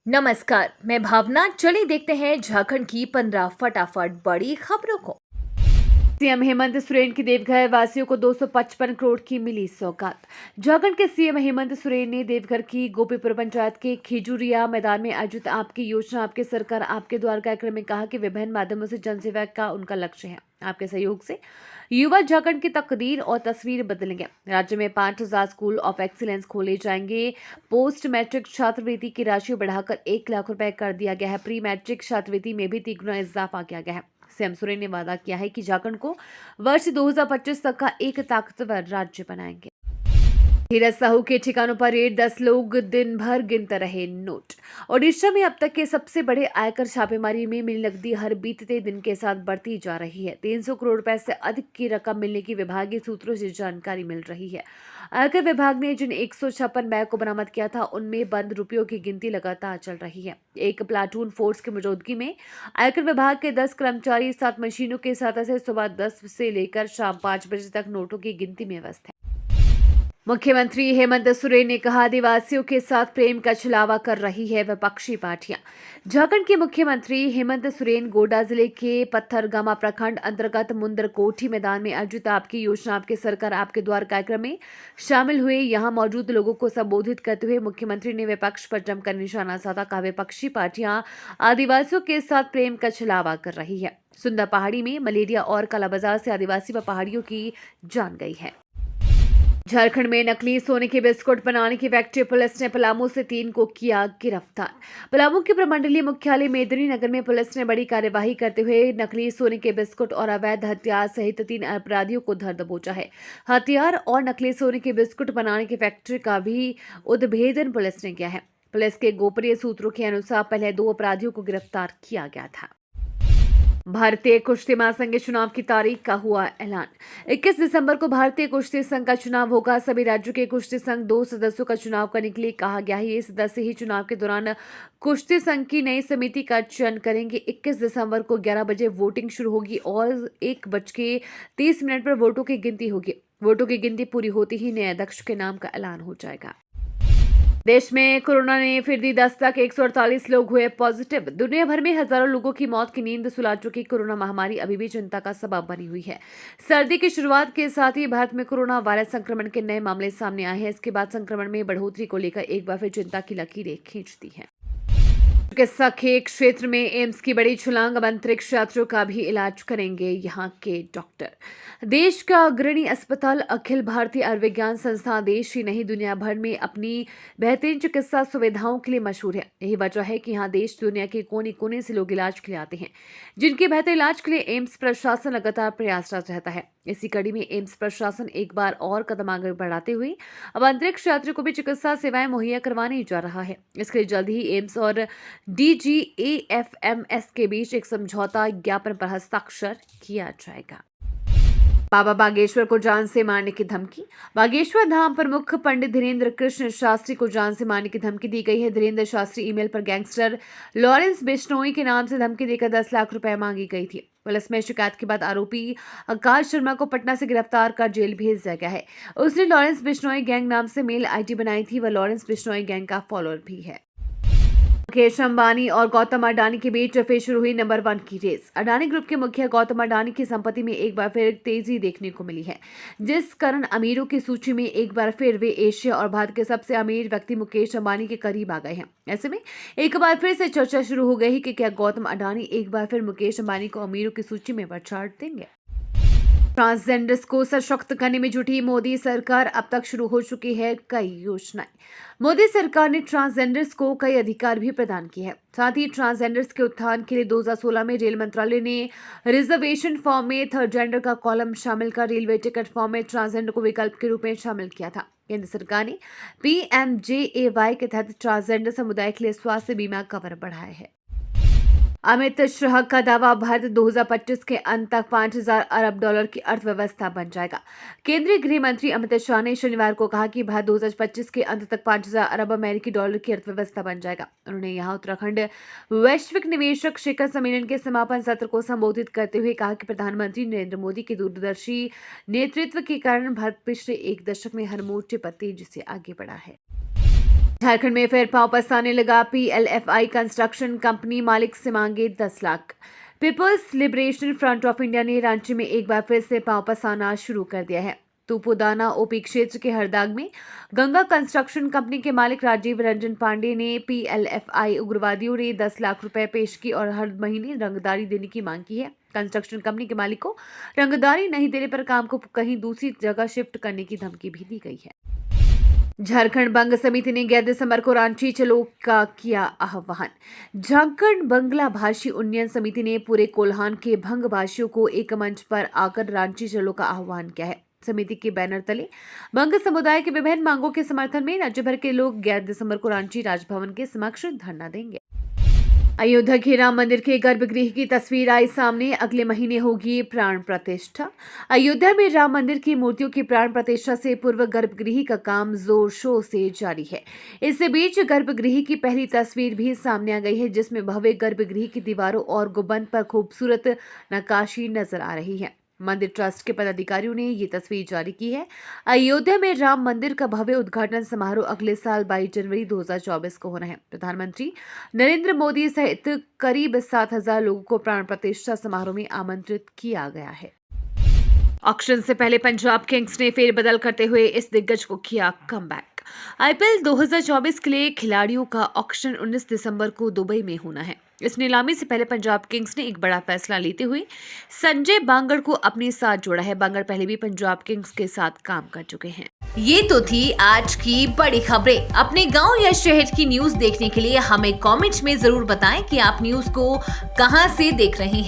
नमस्कार, मैं भावना। चलिए देखते हैं झारखंड की 15 फटाफट बड़ी खबरों को। सीएम हेमंत सोरेन की देवघर वासियों को 255 करोड़ की मिली सौगात। झारखंड के सीएम हेमंत सोरेन ने देवघर की गोपीपुर पंचायत के खिजुरिया मैदान में आयोजित आपकी योजना आपके सरकार आपके द्वार कार्यक्रम में कहा कि विभिन्न माध्यमों से जनसेवा का उनका लक्ष्य है। आपके सहयोग से युवा झारखंड की तकदीर और तस्वीर बदलेंगे। राज्य में 5,000 स्कूल ऑफ एक्सीलेंस खोले जाएंगे। पोस्ट मैट्रिक छात्रवृत्ति की राशि बढ़ाकर 1 लाख रुपए कर दिया गया है। प्री मैट्रिक छात्रवृत्ति में भी 3 गुना इजाफा किया गया है। सीएम सोरेन ने वादा किया है कि झारखंड को वर्ष 2025 तक का एक ताकतवर राज्य बनाएंगे। धीरज साहू के ठिकानों पर रेड, 10 लोग दिन भर गिनते रहे नोट। ओडिशा में अब तक के सबसे बड़े आयकर छापेमारी में मिली नकदी हर बीतते दिन के साथ बढ़ती जा रही है। 300 करोड़ रुपए से अधिक की रकम मिलने की विभागीय सूत्रों से जानकारी मिल रही है। आयकर विभाग ने जिन 156 बैग को बरामद किया था उनमें बंद रुपयों की गिनती लगातार चल रही है। एक प्लाटून फोर्स की मौजूदगी में आयकर विभाग के 10 कर्मचारी 7 मशीनों के साथ से सुबह 10 से लेकर शाम 5 बजे तक नोटों की गिनती में व्यस्त है। मुख्यमंत्री हेमंत सोरेन ने कहा, आदिवासियों के साथ प्रेम का छलावा कर रही है विपक्षी पार्टियां। झारखंड के मुख्यमंत्री हेमंत सोरेन गोड्डा जिले के पत्थरगामा प्रखंड अंतर्गत मुंदरकोठी मैदान में आयोजित आपकी योजना आपके सरकार आपके द्वार कार्यक्रम में शामिल हुए। यहां मौजूद लोगों को संबोधित करते हुए मुख्यमंत्री ने विपक्ष पर जमकर निशाना साधा। कहा, विपक्षी पार्टियां आदिवासियों के साथ प्रेम का छलावा कर रही है। सुंदर पहाड़ी में मलेरिया और कालाबाजार से आदिवासी व पहाड़ियों की जान गई है। झारखंड में नकली सोने के बिस्कुट बनाने की फैक्ट्री पुलिस ने पलामू से 3 को किया गिरफ्तार। पलामू के प्रमंडलीय मुख्यालय मेदिनी नगर में पुलिस ने बड़ी कार्यवाही करते हुए नकली सोने के बिस्कुट और अवैध हथियार सहित 3 अपराधियों को धर दबोचा है। हथियार और नकली सोने के बिस्कुट बनाने की फैक्ट्री का भी उद्भेदन पुलिस ने किया है। पुलिस के गोपनीय सूत्रों के अनुसार पहले 2 अपराधियों को गिरफ्तार किया गया था। भारतीय कुश्ती महासंघ के चुनाव की तारीख का हुआ ऐलान। 21 दिसंबर को भारतीय कुश्ती संघ का चुनाव होगा। सभी राज्यों के कुश्ती संघ 2 सदस्यों का चुनाव करने के लिए कहा गया है। ये सदस्य ही चुनाव के दौरान कुश्ती संघ की नई समिति का चयन करेंगे। 21 दिसंबर को 11 बजे वोटिंग शुरू होगी और 1:30 पर वोटों की गिनती होगी। वोटों की गिनती पूरी होते ही नए अध्यक्ष के नाम का ऐलान हो जाएगा। देश में कोरोना ने फिर दी दस्तक, 148 लोग हुए पॉजिटिव। दुनिया भर में हजारों लोगों की मौत की नींद सुला चुकी कोरोना महामारी अभी भी चिंता का सबब बनी हुई है। सर्दी की शुरुआत के साथ ही भारत में कोरोना वायरस संक्रमण के नए मामले सामने आए हैं। इसके बाद संक्रमण में बढ़ोतरी को लेकर एक बार फिर चिंता की लकीरें खींचती है। चिकित्सा के क्षेत्र में एम्स की बड़ी छलांग, अब अंतरिक्ष यात्रियों का भी इलाज करेंगे यहाँ के डॉक्टर। देश का अग्रणी अस्पताल अखिल भारतीय आयुर्विज्ञान संस्थान देश ही नहीं दुनिया भर में अपनी बेहतरीन चिकित्सा सुविधाओं के लिए मशहूर है। यही वजह है कि यहाँ देश दुनिया के कोने कोने से लोग इलाज के लिए आते हैं, जिनके बेहतर इलाज के लिए एम्स प्रशासन लगातार प्रयासरत रहता है। इसी कड़ी में एम्स प्रशासन एक बार और कदम आगे बढ़ाते हुए अब अंतरिक्ष यात्रियों को भी चिकित्सा सेवाएं मुहैया करवाने जा रहा है। इसके लिए जल्द ही एम्स और DGAFMS के बीच एक समझौता ज्ञापन पर हस्ताक्षर किया जाएगा। बाबा बागेश्वर को जान से मारने की धमकी। बागेश्वर धाम प्रमुख पंडित धीरेन्द्र कृष्ण शास्त्री को जान से मारने की धमकी दी गई है। धीरेन्द्र शास्त्री ईमेल पर गैंगस्टर लॉरेंस बिश्नोई के नाम से धमकी देकर 10 लाख रुपए मांगी गई थी। पुलिस में शिकायत के बाद आरोपी आकाश शर्मा को पटना से गिरफ्तार कर जेल भेज दिया गया है। उसने लॉरेंस बिश्नोई गैंग नाम से मेल आईडी बनाई थी। वह लॉरेंस बिश्नोई गैंग का फॉलोअर भी है। मुकेश अंबानी और गौतम अडानी के बीच फिर शुरू हुई नंबर 1 की रेस। अडानी ग्रुप के मुखिया गौतम अडानी की संपत्ति में एक बार फिर तेजी देखने को मिली है, जिस कारण अमीरों की सूची में एक बार फिर वे एशिया और भारत के सबसे अमीर व्यक्ति मुकेश अंबानी के करीब आ गए हैं। ऐसे में एक बार फिर से चर्चा शुरू हो गई है कि क्या गौतम अडानी एक बार फिर मुकेश अंबानी को अमीरों की सूची में बढ़ा देंगे। ट्रांसजेंडर्स को सशक्त करने में जुटी मोदी सरकार। अब तक शुरू हो चुकी है कई योजनाएं। मोदी सरकार ने ट्रांसजेंडर्स को कई अधिकार भी प्रदान किए हैं। साथ ही ट्रांसजेंडर्स के उत्थान के लिए 2016 में रेल मंत्रालय ने रिजर्वेशन फॉर्म में थर्ड जेंडर का कॉलम शामिल कर रेलवे टिकट फॉर्म में ट्रांसजेंडर को विकल्प के रूप में शामिल किया था। केंद्र सरकार ने PMJAY के तहत ट्रांसजेंडर समुदाय के लिए स्वास्थ्य बीमा कवर बढ़ाया है। अमित शाह का दावा, भारत 2025 के अंत तक 5,000 अरब डॉलर की अर्थव्यवस्था बन जाएगा। केंद्रीय गृह मंत्री अमित शाह ने शनिवार को कहा कि भारत 2025 के अंत तक 5,000 अरब अमेरिकी डॉलर की अर्थव्यवस्था बन जाएगा। उन्होंने यहां उत्तराखंड वैश्विक निवेशक शिखर सम्मेलन के समापन सत्र को संबोधित करते हुए कहा कि प्रधानमंत्री नरेंद्र मोदी के दूरदर्शी नेतृत्व के कारण भारत पिछले 1 दशक में हर मोर्चे पर तेजी से आगे बढ़ा है। झारखंड में फिर पांव पसारने लगा PLFI कंस्ट्रक्शन कंपनी, मालिक से मांगे 10 lakh. People's Liberation Front of India ने रांची में एक बार फिर से पांव पसारना शुरू कर दिया है। तुपुदाना ओपी क्षेत्र के हरदाग में गंगा कंस्ट्रक्शन कंपनी के मालिक राजीव रंजन पांडे ने PLFI उग्रवादियों ने 10 लाख रुपए पेश की और हर महीने रंगदारी देने की मांग की है। कंस्ट्रक्शन कंपनी के मालिक को रंगदारी नहीं देने पर काम को कहीं दूसरी जगह शिफ्ट करने की धमकी भी दी गई है। झारखंड बंग समिति ने 11 दिसंबर को रांची चलो का किया आह्वान। झारखंड बंगला भाषी उन्नयन समिति ने पूरे कोल्हान के भंग भाषियों को एक मंच पर आकर रांची चलो का आह्वान किया है। समिति के बैनर तले बंग समुदाय के विभिन्न मांगों के समर्थन में राज्य भर के लोग 11 दिसंबर को रांची राजभवन के समक्ष धरना देंगे। अयोध्या के राम मंदिर के गर्भगृह की तस्वीर आई सामने, अगले महीने होगी प्राण प्रतिष्ठा। अयोध्या में राम मंदिर की मूर्तियों की प्राण प्रतिष्ठा से पूर्व गर्भगृह का काम जोर शोर से जारी है। इसी बीच गर्भगृह की पहली तस्वीर भी सामने आ गई है, जिसमें भव्य गर्भगृह की दीवारों और गुंबद पर खूबसूरत नक्काशी नजर आ रही है। मंदिर ट्रस्ट के पदाधिकारियों ने ये तस्वीर जारी की है। अयोध्या में राम मंदिर का भव्य उद्घाटन समारोह अगले साल 22 जनवरी 2024 को होना है। प्रधानमंत्री नरेंद्र मोदी सहित करीब 7,000 लोगों को प्राण प्रतिष्ठा समारोह में आमंत्रित किया गया है। ऑक्शन से पहले पंजाब किंग्स ने फेरबदल करते हुए इस दिग्गज को किया कमबैक। IPL 2024 के लिए खिलाड़ियों का ऑक्शन 19 दिसंबर को दुबई में होना है। इस नीलामी से पहले पंजाब किंग्स ने एक बड़ा फैसला लेते हुए संजय बांगड़ को अपने साथ जोड़ा है। बांगड़ पहले भी पंजाब किंग्स के साथ काम कर चुके हैं। ये तो थी आज की बड़ी खबरें। अपने गांव या शहर की न्यूज देखने के लिए हमें कमेंट्स में जरूर बताएं कि आप न्यूज को कहां से देख रहे हैं।